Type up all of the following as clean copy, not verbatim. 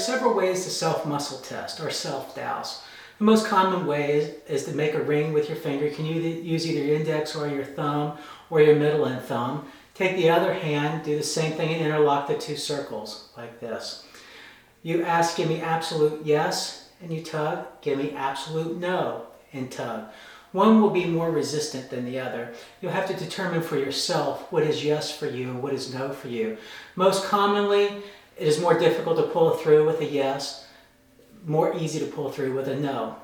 several ways to self-muscle test or self-douse. The most common way is to make a ring with your finger. You can use either your index or your thumb or your middle and thumb. Take the other hand, do the same thing and interlock the two circles like this. You ask, give me absolute yes, and you tug. Give me absolute no, and tug. One will be more resistant than the other. You'll have to determine for yourself what is yes for you and what is no for you. Most commonly, it is more difficult to pull through with a yes, more easy to pull through with a no.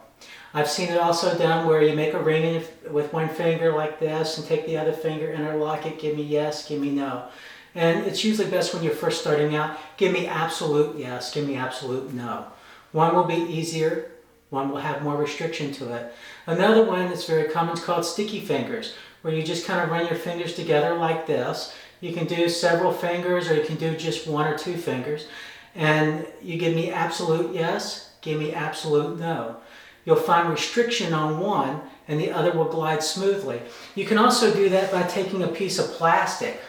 I've seen it also done where you make a ring with one finger like this and take the other finger, interlock it, give me yes, give me no. And it's usually best when you're first starting out, give me absolute yes, give me absolute no. One will be easier, one will have more restriction to it. Another one that's very common is called sticky fingers, where you just kind of run your fingers together like this. You can do several fingers or you can do just one or two fingers. And you give me absolute yes, give me absolute no. You'll find restriction on one and the other will glide smoothly. You can also do that by taking a piece of plastic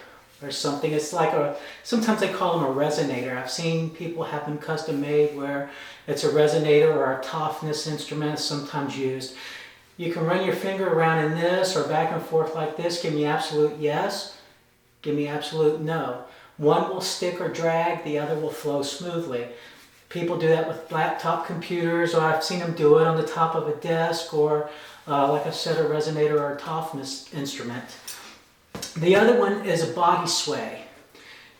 or something. It's like sometimes they call them a resonator. I've seen people have them custom made where it's a resonator or a toughness instrument sometimes used. You can run your finger around in this or back and forth like this. Give me absolute yes, give me absolute no. One will stick or drag, the other will flow smoothly. People do that with laptop computers, or I've seen them do it on the top of a desk, or like I said, a resonator or a toughness instrument. The other one is a body sway.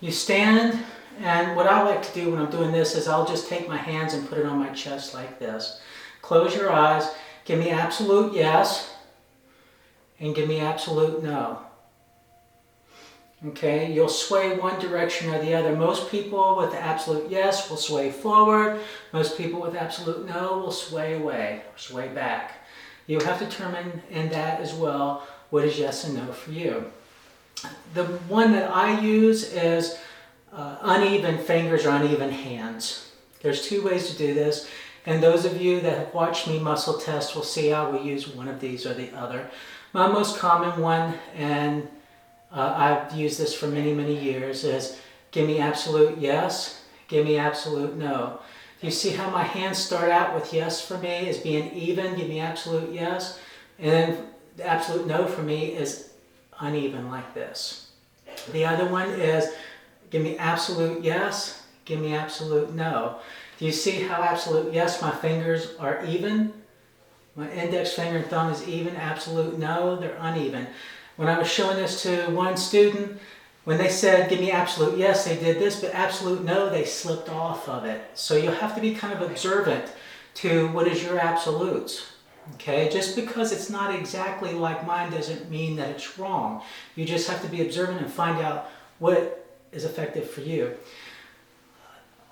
You stand, and what I like to do when I'm doing this is I'll just take my hands and put it on my chest like this. Close your eyes, give me absolute yes, and give me absolute no. Okay, you'll sway one direction or the other. Most people with the absolute yes will sway forward. Most people with absolute no will sway away, or sway back. You'll have to determine in that as well what is yes and no for you. The one that I use is uneven fingers or uneven hands. There's two ways to do this, and those of you that have watched me muscle test will see I will use one of these or the other. My most common one, and I've used this for many, many years, is give me absolute yes, give me absolute no. You see how my hands start out with yes for me as being even, give me absolute yes, and then the absolute no for me is uneven like this. The other one is give me absolute yes, give me absolute no. Do you see how absolute yes, my fingers are even? My index finger and thumb is even, absolute no, they're uneven. When I was showing this to one student, when they said, give me absolute yes, they did this, but absolute no, they slipped off of it. So you'll have to be kind of observant to what is your absolutes. Okay, just because it's not exactly like mine doesn't mean that it's wrong. You just have to be observant and find out what is effective for you.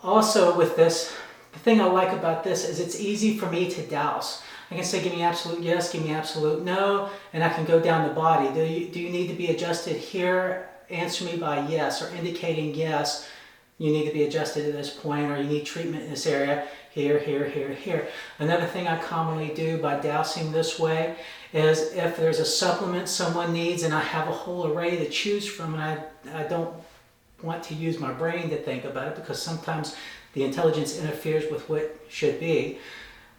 Also with this, the thing I like about this is it's easy for me to douse. I can say give me absolute yes, give me absolute no, and I can go down the body. Do you need to be adjusted here? Answer me by yes, or indicating yes, you need to be adjusted at this point, or you need treatment in this area, here, here, here, here. Another thing I commonly do by dousing this way is if there's a supplement someone needs and I have a whole array to choose from and I don't want to use my brain to think about it because sometimes the intelligence interferes with what should be,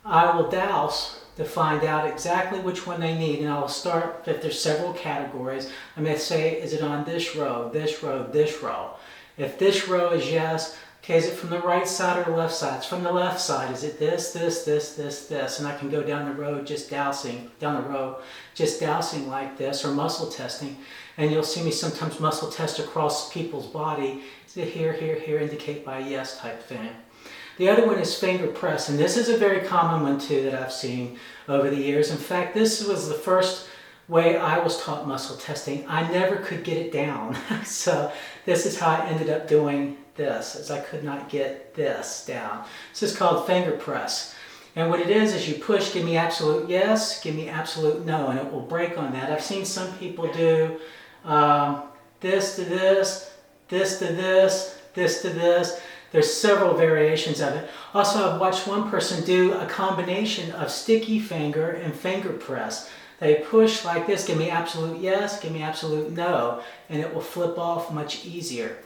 I will douse to find out exactly which one they need, and I'll start, if there's several categories, I may say, is it on this row, this row, this row? If this row is yes, okay, is it from the right side or the left side? It's from the left side. Is it this, this, this, this, this? And I can go down the road just dousing, like this, or muscle testing. And you'll see me sometimes muscle test across people's body. Is it here, here, here, indicate by yes type thing. The other one is finger press, and this is a very common one too that I've seen over the years. In fact, this was the first way I was taught muscle testing. I never could get it down. So this is how I ended up doing this, as I could not get this down. This is called finger press. And what it is you push, give me absolute yes, give me absolute no, and it will break on that. I've seen some people do this to this, this to this, this to this. There's several variations of it. Also, I've watched one person do a combination of sticky finger and finger press. They push like this, give me absolute yes, give me absolute no, and it will flip off much easier.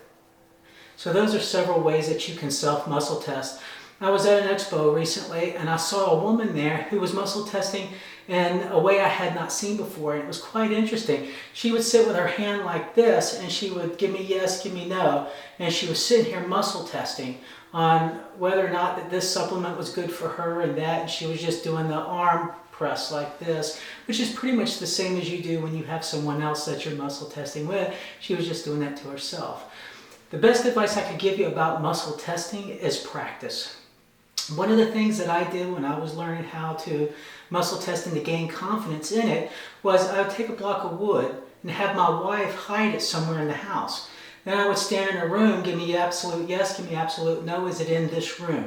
So those are several ways that you can self-muscle test. I was at an expo recently and I saw a woman there who was muscle testing in a way I had not seen before, and it was quite interesting. She would sit with her hand like this and she would give me yes, give me no, and she was sitting here muscle testing on whether or not that this supplement was good for her and that, and she was just doing the arm press like this, which is pretty much the same as you do when you have someone else that you're muscle testing with. She was just doing that to herself. The best advice I could give you about muscle testing is practice. One of the things that I did when I was learning how to muscle test and to gain confidence in it was I would take a block of wood and have my wife hide it somewhere in the house. Then I would stand in a room, give me absolute yes, give me absolute no, is it in this room?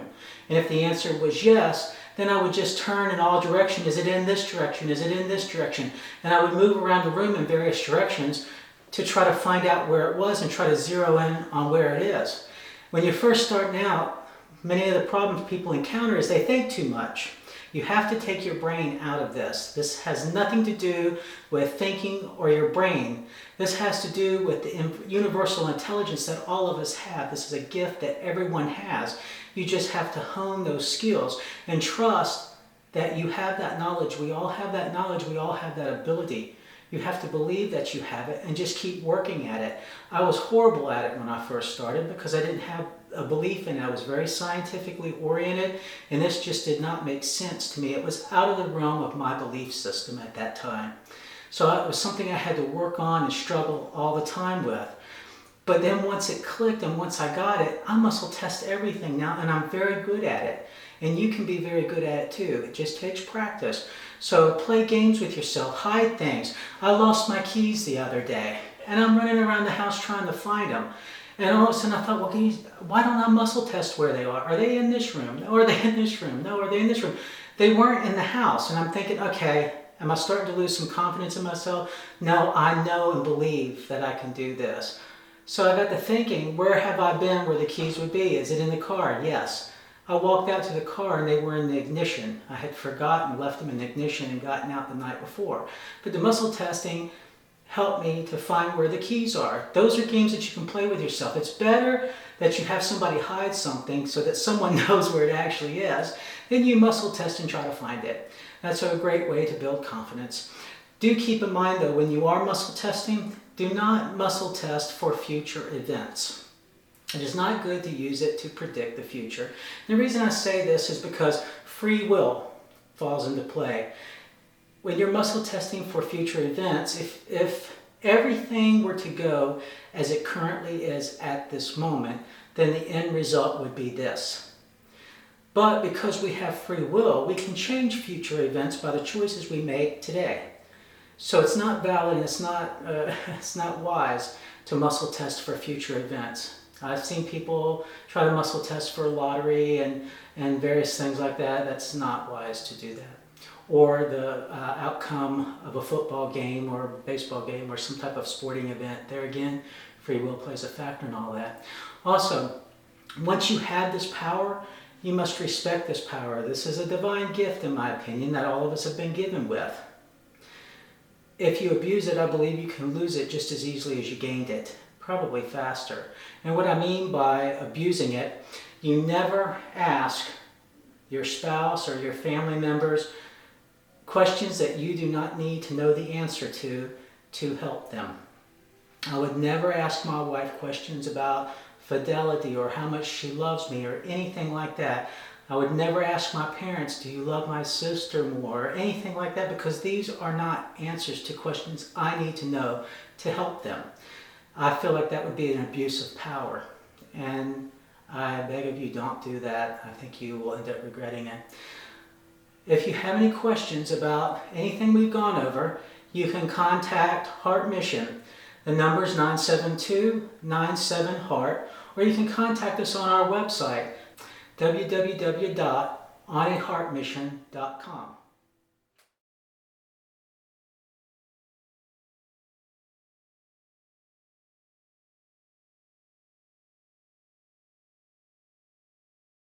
And if the answer was yes, then I would just turn in all directions. Is it in this direction? Is it in this direction? And I would move around the room in various directions to try to find out where it was and try to zero in on where it is. When you're first starting out, many of the problems people encounter is they think too much. You have to take your brain out of this. This has nothing to do with thinking or your brain. This has to do with the universal intelligence that all of us have. This is a gift that everyone has. You just have to hone those skills and trust that you have that knowledge. We all have that knowledge. We all have that ability. You have to believe that you have it and just keep working at it. I was horrible at it when I first started because I didn't have a belief in it. I was very scientifically oriented, and this just did not make sense to me. It was out of the realm of my belief system at that time. So it was something I had to work on and struggle all the time with. But then once it clicked and once I got it, I muscle test everything now, and I'm very good at it. And you can be very good at it too. It just takes practice. So play games with yourself, hide things. I lost my keys the other day, and I'm running around the house trying to find them. And all of a sudden I thought, well, why don't I muscle test where they are? Are they in this room? No, are they in this room? No, are they in this room? They weren't in the house. And I'm thinking, okay, am I starting to lose some confidence in myself? No, I know and believe that I can do this. So I got to thinking, where have I been where the keys would be? Is it in the car? Yes. I walked out to the car and they were in the ignition. I had forgotten, left them in the ignition and gotten out the night before. But the muscle testing helped me to find where the keys are. Those are games that you can play with yourself. It's better that you have somebody hide something so that someone knows where it actually is, then you muscle test and try to find it. That's a great way to build confidence. Do keep in mind though, when you are muscle testing, do not muscle test for future events. It is not good to use it to predict the future. The reason I say this is because free will falls into play. When you're muscle testing for future events, if everything were to go as it currently is at this moment, then the end result would be this. But because we have free will, we can change future events by the choices we make today. So it's not valid and it's not wise to muscle test for future events. I've seen people try to muscle test for a lottery and various things like that. That's not wise to do that. Or the outcome of a football game or baseball game or some type of sporting event. There again, free will plays a factor in all that. Also, once you have this power, you must respect this power. This is a divine gift, in my opinion, that all of us have been given with. If you abuse it, I believe you can lose it just as easily as you gained it, probably faster. And what I mean by abusing it, you never ask your spouse or your family members questions that you do not need to know the answer to help them. I would never ask my wife questions about fidelity or how much she loves me or anything like that. I would never ask my parents, do you love my sister more, or anything like that, because these are not answers to questions I need to know to help them. I feel like that would be an abuse of power, and I beg of you, don't do that. I think you will end up regretting it. If you have any questions about anything we've gone over, you can contact H.E.A.R.T Mission. The number is 972-97-HEART, or you can contact us on our website, www.onaheartmission.com.